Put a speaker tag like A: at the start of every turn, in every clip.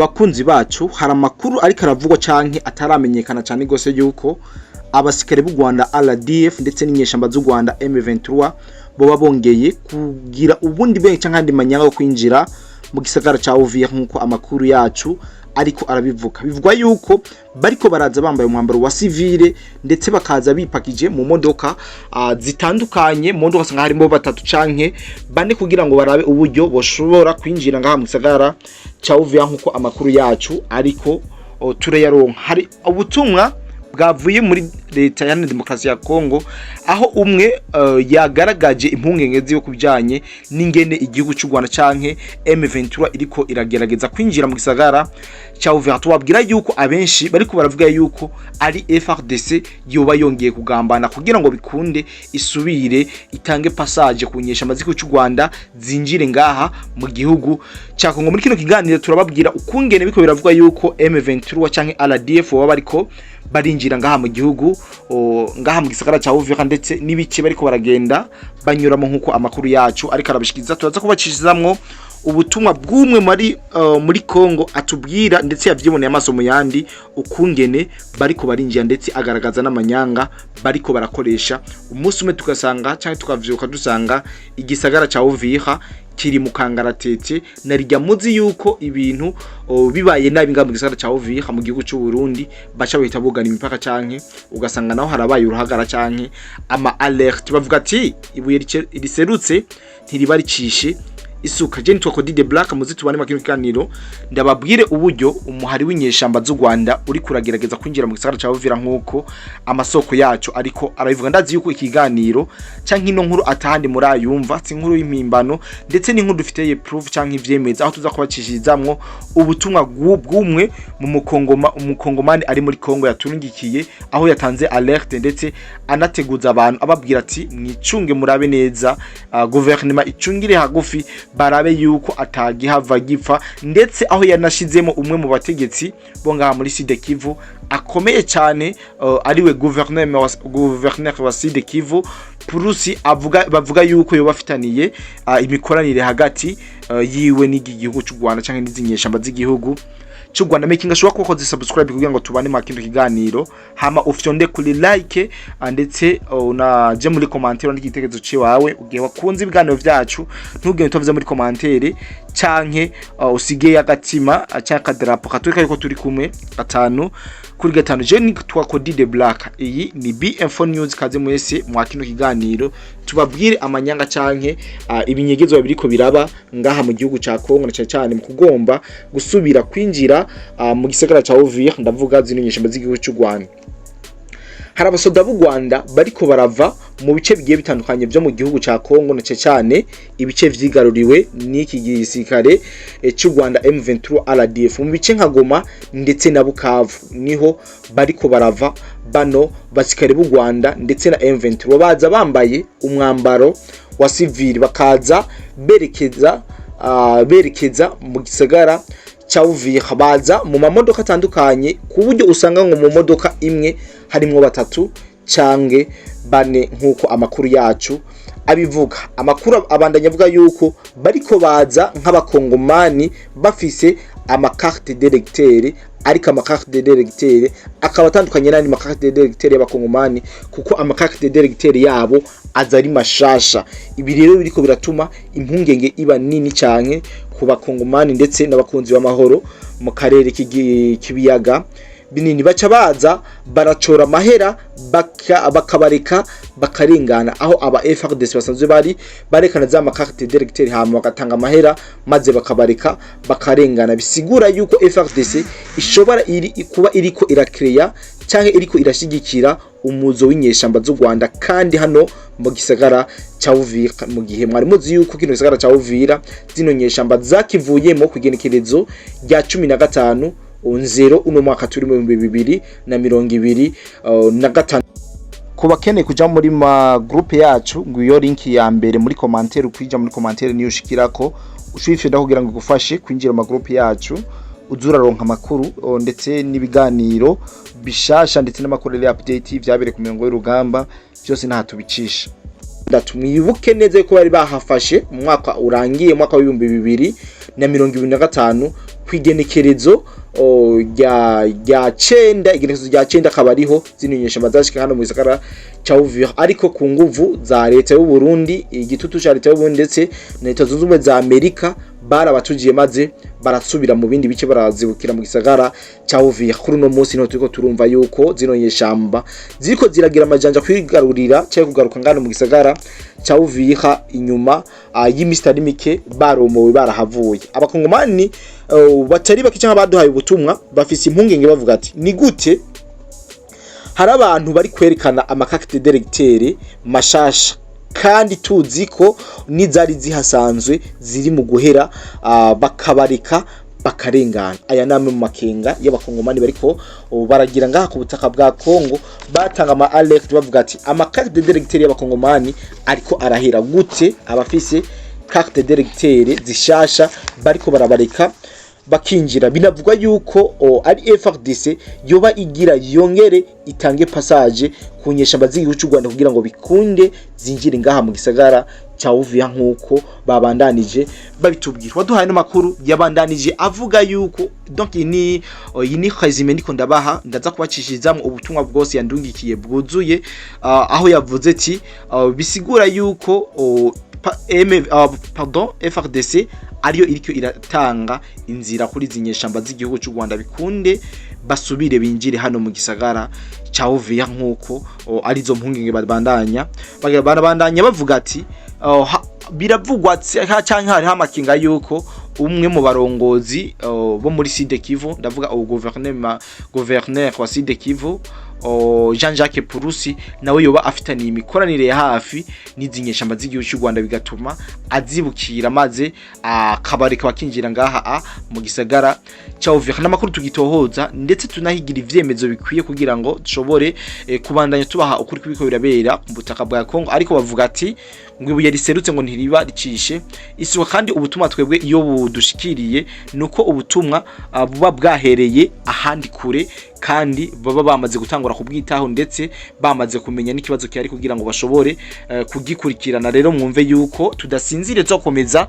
A: bakunzi bacu hari amakuru ariko aravugwa canke ataramenyekana cyane gose yuko abasikare b'u Rwanda RDF ndetse n'inyeshamba z'u Rwanda M23 boba bongeye kugira ubundi benshi canke andi manyanga yo kwinjira mu gisagara ca Uvira nkuko amakuru yacu ariko arabivuga. Bivugwa yuko bariko baraza bambaye umwambaro wa civile ndetse bakaza bipakije mu modoka zitandukanye, mu modoka sanga harimo batatu canke bane kugira ngo barabe uburyo boshobora kwinjira ngaha mu gisagara ca Uvira nkuko amakuru yacu ariko turayaronka. Hari ubutumwa bwavuye muri leta ya Demokarasi ya Kongo aho umwe yagaragaje impungenge ziyo kubijanye n'ingene igihugu cy'u Rwanda canke M23 iriko iragerageza kwinjira mu gisagara ca Uvira. Tubabwira yuko abenshi bariko baravuga yuko ari FARDC yoba yongeye kugambana kugira ngo bikunde isubire itange passage kunyesha amaziko cy'u Rwanda zinjire ngaha mu gihugu ca Kongo. Muri kino kiganiro turababwira ukungene biko biravuga yuko M23 canke RDF baba bariko barinjira ngaha mu gihugu ngaha mu gisagara ca Uvira ndetse n'ibice bariko baragenda banyuramo nkuko amakuru yacu ariko arabishikiza. Turaza kubacishizamwo ubutumwa bw'umwe muri Kongo atubwira ndetse yavyiboneye amaso mu yandi ukungene bariko barinjira ndetse agaragaza n'amanyanga bariko barakoresha. Umunsi umwe tugasanga cyangwa tukavyuka dusanga igisagara ca Uvira kiri mu kangaratete narijya muzi yuko ibintu bibaye nabi ngamu gisagara ca Uvira mu gihugu cy'u Burundi baca bahita bugana imipaka canke ugasanga naho harabaye uruhagara canke ama alert bavuga ati ibuye riserutse ntiribaricishije isuka. Je nitwa Cody the Black muzi tubane makino kiganiro ndababwire uburyo umuhari w'inyeshamba z'u Rwanda uri kuragerageza kwinjira mu gisagara ca Uvira nkuko amasoko yacu ariko arabivuga. Ndazi yuko ikiganiro canke ino nkuru atahandi muri ayumva si nkuru y'impimbano ndetse n'inkuru dufiteye proof canke ivyemeza aho tuza kubacishizamwo ubutumwa bw'umwe mu umukongomani ari muri Kongo yatungikiye aho yatanze alert ndetse anateguza abantu ababwira ati mwicunge murabe neza gouvernement icungire hagufi barabe yuko atagihava gipfa ndetse aho yanashizemo umwe mu bategetsi bo ngaha muri Sud Kivu akomeye cyane ariwe gouverneur wa Sud Kivu Purusi bavuga yuko yo bafitaniye imikoranire hagati yiwe n'igihugu cy'u Rwanda canke n'izinyeshamba z'igihugu cy'u Rwanda. Making sure ko subscribe kugira ngo tubane makino kiganiro hama ufyonde kuri like ndetse unaje muri commentaire n'igitekerezo ciwawe ugiye wakunze ibiganiro vyacu ntugende tuvuze muri commentaire canke usige agatima cyaka drapo katwika yuko turi kumwe 5 kuri 5. Je ni twa Cody the Black, iyi ni BM4 News kaze mwese mwakino kiganiro tubabwire amanyanga canke ibinyegezo biriko biraba ngaha mu gihugu ca Kongo na cyane mu kugomba gusubira kwinjira mu gisagara ca Uvira ndavuga zino nyeshamba z'igihugu cy'u Rwanda. Hari abasoda b'u Rwanda bariko barava mu bice bigiye bitandukanye byo mu gihugu ca Kongo na cyane ibice vyigaruriwe n'iki gisirikare cy'u Rwanda M23 RDF mu bice nka Goma ndetse na Bukavu niho bariko barava bano basikare b'u Rwanda ndetse na M23 baza bambaye umwambaro wa civil bakaza berekeza mu gisagara ca Uvira baza mu mamodoka atandukanye ku buryo usanga ngo mu modoka imwe harimo batatu cange bane nkuko amakuru yacu abivuga. Amakuru abandanya avuga yuko bariko baza nk'abakongomani bafise amakarte d'électeur ariko amakarte d'électeur akaba atandukanye n'andi makarte d'électeur y'abakongomani kuko amakarte d'électeur yabo aza ari mashasha. Ibi rero biriko biratuma impungenge iba nini cyane ku bakongomani ndetse n'abakunzi b'amahoro mu karere k'ibiyaga binini baca baza baracora mahera bakabareka bakarengana aho aba FARDC basanzwe barekana za makarte d'électeur hama bagatanga mahera maze bakabareka bakarengana. Bisigura yuko FARDC ishobora kuba iriko irakreya canke iriko irashigikira umuzo w'inyeshamba z'u Rwanda kandi hano mu gisagara ca Uvira mu gihe mwari muzi yuko kino gisagara ca Uvira zino nyeshamba zakivuyemo kugenekerezo rya 15 0 uno mwaka turi mu 2025. Kuba keneye kuja muri ma groupe yacu nguyo link ya mbere muri commentaire ukija muri commentaire niyo ushikirako ushifida kugira ngo gufashe kwinjira mu groupe yacu uzuraronka makuru ndetse n'ibiganiro bishasha ndetse n'amakuru ya update vyabere ku mirongo y'urugamba byose nta tubicisha. mwibuke neza ko bari bahafashe mu mwaka urangiye mwaka wa 2025 kwigenekerezo rya 9 igenekerezo rya 9 akabariho zinyonyesha mazashika hano mu gisagara ca Uvira, ariko ku nguvu za leta y'u Burundi, igitutu ca leta y'u Burundi ndetse na leta zunze ubumwe za Amerika barabatugiye maze barasubira mu bindi bice barazibukira mu gisagara ca Uvira. Kuri no munsi no turiko turumva yuko zinyonyeshamba ziko ziragira amajanja kwigarurira cyo kugaruka ngano mu gisagara ca Uvira inyuma y'imistari mike baromowe barahavuye. Abakongomani batari bakica baduhaye ubutumwa bafise impungenge bavuga ati ni gute hari abantu bari kwerekana amakakite directeur mashasha kandi tuzi ko nizari zihasanzwe ziri mu guhera bakabarika bakarengana. Aya namwe mu makenga y'abakongomani bariko baragira ngaha ku butaka bwa Kongo, batanga ama alert bavuga ati amakakite directeur y'abakongomani ariko arahera gute abafise carte directeur zishasha bariko barabareka bakinjira. Binavugwa yuko ari FARDC yoba igira yongere itange passage kunyesha z'igihugu cy'u Rwanda kugira ngo bikunde zinjire ngaha mu gisagara ca Uvira nkuko babandanije babitubwira. Waduhaye no makuru yabandanije avuga yuko donc ini resume ndiko ndabaha ndaza kubacishirizamo ubutumwa bwose yandungikiye bwuzuye, aho yavuze ati bisigura yuko FARDC ariyo iriko iratanga inzira kuri zinyeshamba z'igihugu cy'u Rwanda bikunde basubire binjire hano mu gisagara ca Uvira nkuko arizo mpungenge babandanya bavuga ati biravugwa cyane hari hamakinga yuko umwe mu barongozi bo muri Sud Kivu, ndavuga gouverneur wa Sud Kivu Jean-Jacques Purusi, nawe yoba afitaniye imikoranire ya hafi n'izinyeshamba z'igihugu cy'u Rwanda bigatuma azibukira maze akabareka bakinjira ngaha mu gisagara ca Uvira. N'amakuru tugitohoza ndetse tunahigira ivyemezo bikwiye kugira ngo dushobore kubandanya tubaha ukuri kw'ibiko birabera mu butaka bwa Kongo, ariko bavuga ati ngwibuye riserutse ngo ntiriba ricishe isuka. Kandi ubutumwa twebwe iyo budushikiriye nuko ubutumwa buba bwahereye ahandi kure kandi baba bamaze gutangura kubwitaho ndetse bamaze kumenya n'ikibazo cyari kugira ngo bashobore kugikurikirana. Rero mwumve yuko tudasinzire tukomeza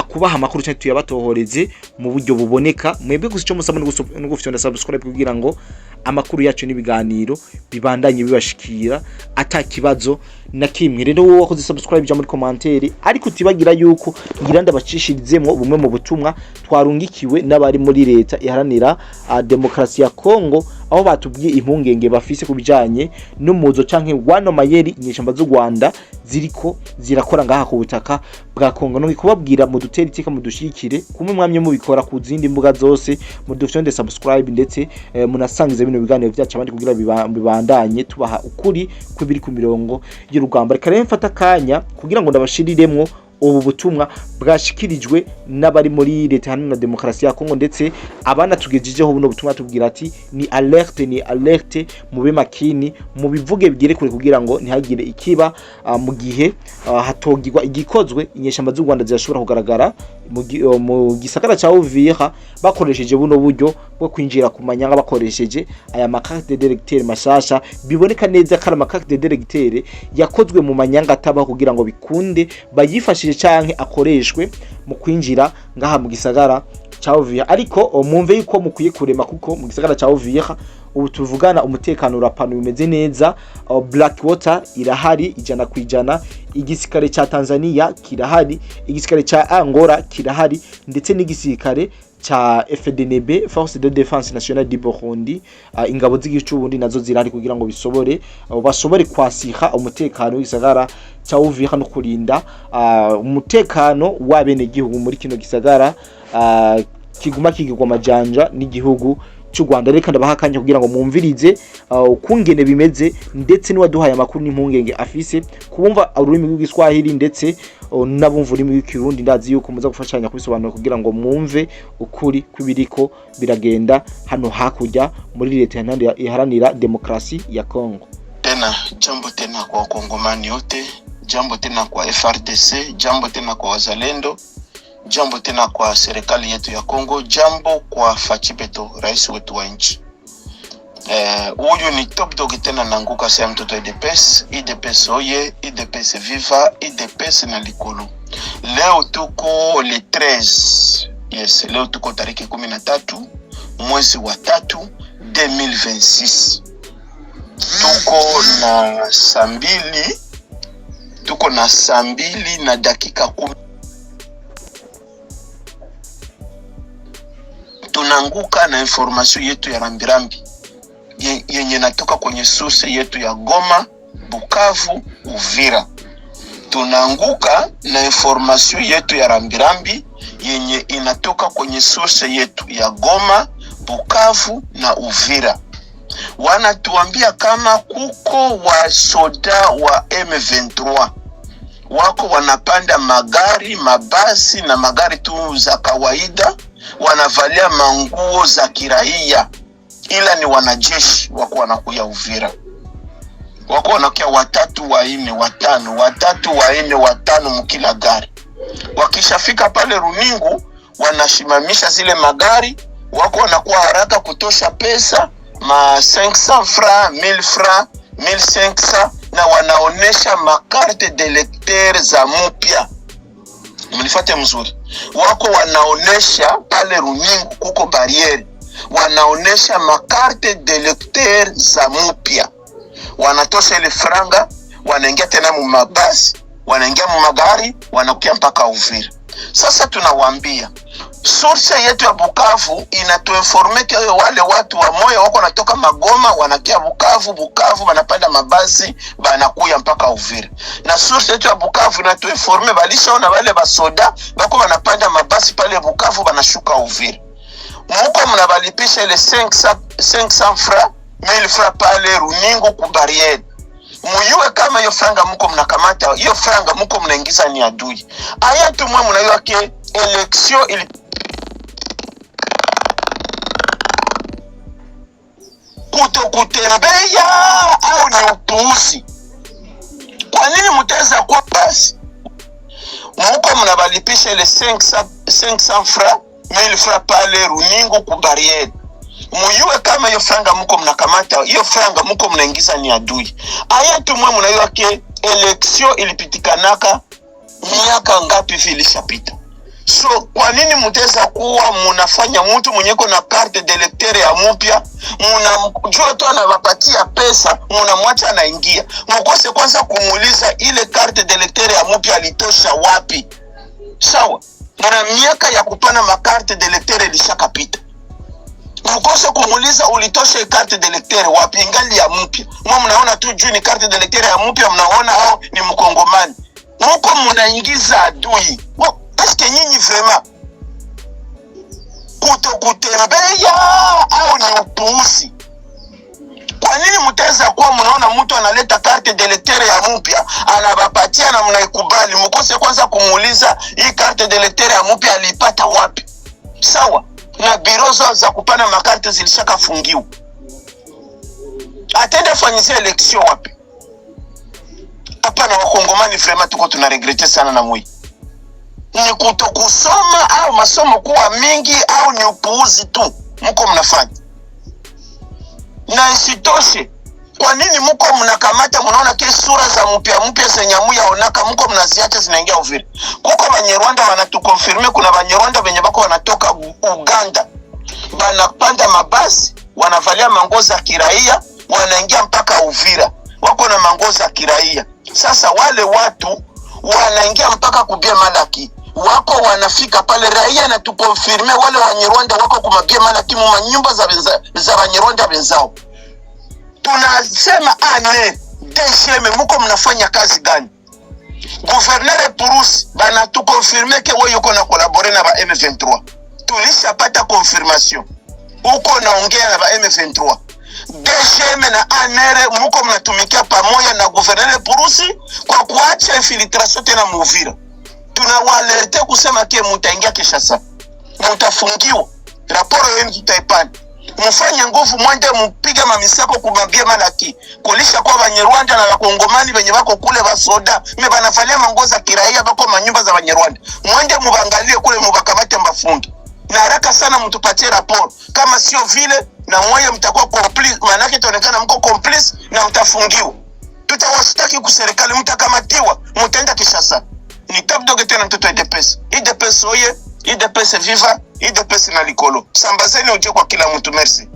A: kubaha amakuru cyane tuyabatohoreze mu buryo buboneka. Mwebwe gusa cyo musaba no gufyonda subscribe kugira ngo amakuru yacu n'ibiganiro bibandanye bibashikira atakibazo na kimwe. Rero wowe wakoze subscribe muri commentaire, ariko utibagira yuko ngira ndabacishiridzemo bumwe mu butumwa twarungikiwe n'abari muri leta iharanira demokrasi ya Kongo, aho batubwiye impungenge bafise kubijanye n'umuzo canke wano mayeri inyeshamba z'u Rwanda ziriko zirakora ngaha ku butaka bwa Kongo. No kubabwira mu dutera itika mu dushikire kumwe mwamye mubikora ku zindi mbuga zose mu dufyonde subscribe ndetse munasangize bino biganiro byacu abandi kugira bibandanye tubaha ukuri kwibiri ku mirongo y'urugamba. Reka rero mfata kanya kugira ngo ndabashiriremwo ubu butumwa bwashikirijwe n'abari muri leta hano demokrasi ya Kongo, ndetse abana tugejejeho buno butumwa tubwira ati ni alerte mube makini mu bivuge bigere kure kugira ngo ntihagire ikiba mu gihe hatogirwa igikozwe inyeshamba z'u Rwanda zirashobora kugaragara mu gisagara ca Uvira bakoresheje buno buryo bwo kwinjira ku manyanga bakoresheje aya makarte directeur mashasha. Biboneka neza ko amakarte directeur yakozwe mu manyanga ataba kugira ngo bikunde bayifashije canke akoreshwe mu kwinjira ngaha mu gisagara ca Uvira. Ariko mwumve yuko mukwiye kurema kuko mu gisagara ca Uvira ubu tuvugana umutekano urapanu bimeze neza. Blackwater irahari 100%, igisikare ca Tanzania kirahari, igisikare ca Angola kirahari, ndetse n'igisikare cha FDNB Force de Défense Nationale du Burundi. Ingabo z'igihugu Burundi nazo zirahari kugira ngo bashobore kwasiha umutekano w'isagara ca Uvira no kurinda umutekano w'abene gihugu muri kino gisagara kiguma kigirwa majanja n'igihugu cy'u Rwanda. Reka ndabahakanye kugira ngo mwumvirize ukungene bimeze, ndetse niwaduhaye amakuru n'impungenge afise kubumva ururimi rw'Igiswahili ndetse nabumva ururimi rw'Ikirundi. Ndazi yuko muza gufashanya kubisobanura kugira ngo mwumve ukuri kwibiriko biragenda hano hakurya muri leta iharanira demokrasi ya Kongo.
B: Tena jambo tena kwa Wakongomani yote, jambo tena kwa FARDC, jambo tena kwa wazalendo, jambo tena kwa serikali yetu ya Kongo, jambo kwa Fachibeto, rais wetu wa nchi. Huyu ni Top Dog tena nanguka sasa mtoto IDPS. IDPS oye, IDPS viva, IDPS na likulu. Leo tuko le 13. Yes, leo tuko tariki 13 mwezi wa 3 2026. Tuko na saa mbili na dakika 10. Tunanguka na information yetu ya rambirambi yenye natoka kwenye source yetu ya Goma, Bukavu, Uvira. Tunanguka na information yetu ya rambirambi yenye inatoka kwenye source yetu ya Goma, Bukavu na Uvira. Wanatuambia kama kuko wa soda wa M23 wako wanapanda magari, mabasi na magari tu za kawaida, wanavalia manguo za kiraia, ila ni wanajeshi wako wanakuya Uvira. Wako wanakuya 3, 4, 5, 5 mkila gari. Wakishafika pale Runingu wanashimamisha zile magari, wako wanakuwa haraka kutosha pesa, ma 500 francs, 1000 francs, 1500, na wanaonesha makarte de lecteur za mupya. Mnifuate mzuri. Wako wanaonesha pale Runingu kuko barriere, wanaonesha makarte de lecteur za mupya. Wanatosha ile franga, wanaingia tena mu mabasi, wanaingia mu magari, wanakuja mpaka Uvira. Sasa tunawaambia source yetu ya Bukavu inatuinformeke wale watu wa moyo wako natoka Magoma wanakia Bukavu wanapanda mabasi banakuya mpaka Uvira. Na source yetu ya Bukavu inatuinforme balishaona wale basoda bako wanapanda mabasi pale Bukavu banashuka Uvira. Muko mnabalipisha ile 500 francs, 1000 francs pale Runingu ku barriere. Muyue kama hiyo franga muko mnakamata, hiyo franga muko mnaingiza ni adui. Aya tumwe mnayua ke election ili kutembea au ni upuuzi. Kwa nini mtaweza kwa basi? Muko mnabalipisha ile 500 francs, 1000 francs pale Runingu ku barriere. Muyue kama hiyo franga muko mnakamata, hiyo franga muko mnaingiza ni adui. Aya tumwe mnayua ke election ilipitikanaka miaka ngapi vilishapita. So kwa nini mtaweza kuwa mnafanya mtu mwenyeko na carte de lecteur ya mpya, mnamjua tu anawapatia pesa, mnamwacha anaingia. Mkose kwanza kumuuliza ile carte de lecteur ya mpya alitosha wapi? Sawa? Na miaka ya kupana makarte de lecteur ilishakapita. Mkose kumuuliza ulitosha carte de lecteur wapi ingali ya mpya. Mnaona tu juu ni carte de lecteur ya mpya, mnaona hao ni mkongomani. Mko mnaingiza adui. Eske nyinyi vrema kutembea au ni upuuzi? Kwa nini mtaweza kuwa mnaona mtu analeta carte de lecteur ya mpya anabapatia na mnaikubali? Mkose kwanza kumuuliza hii carte de lecteur ya mpya alipata wapi? Sawa? Na biro za kupana makarte zilishakafungiwa. Atenda fanyizia election wapi? Hapa na wakongomani vrema tuko tunaregrete sana na mwi. Ni kutokusoma au masomo kuwa mingi au ni upuuzi tu mko mnafanya? Na isitoshe, kwa nini mko mnakamata mnaona ke sura za mpya zenye muyaonaka mko mnaziacha zinaingia Uvira? Kuko Banyarwanda wanatukonfirme, kuna Banyarwanda wenye bako wanatoka Uganda banapanda mabasi, wanavalia manguo za kiraia, wanaingia mpaka Uvira, wako na manguo za kiraia. Sasa wale watu wanaingia mpaka kubia Malaki, wako wanafika pale raia na tukonfirme wale Wanyarwanda wako kumabia Malaki mu manyumba za Wanyarwanda wenzao. Tunasema ane DGM mko mnafanya kazi gani? Gouverneur Purusi bana tukonfirme ke wewe uko na collaborer na ba M23. Tulishapata confirmation uko naongea na ba M23. DGM na ANR mko mnatumikia pamoja na Gouverneur Purusi kwa kuacha infiltration tena Uvira. Tunawalete kusema ke mutaingia Kinshasa, mutafungiwa, raporo yenu tutaipana. Mfanye nguvu mwende mpiga mamisako kumabia Malaki, kulisha kwa Banyarwanda na Wakongomani wenye wako kule basoda banafalia mangoza kiraia bako manyumba za Banyarwanda. Mwende mubangalie kule mubakamate mafundo. na haraka sana mtupatie rapport. Kama sio vile na mmoja mtakuwa complice, maana yake itaonekana mko complice na mtafungiwa. Tutawashtaki kwa serikali, mtakamatiwa, mtaenda Kinshasa. Ni Top Dog tena mtoto IDPS. IDPS oye, IDPS viva, IDPS na likolo. Sambazeni uje kwa kila mtu, merci.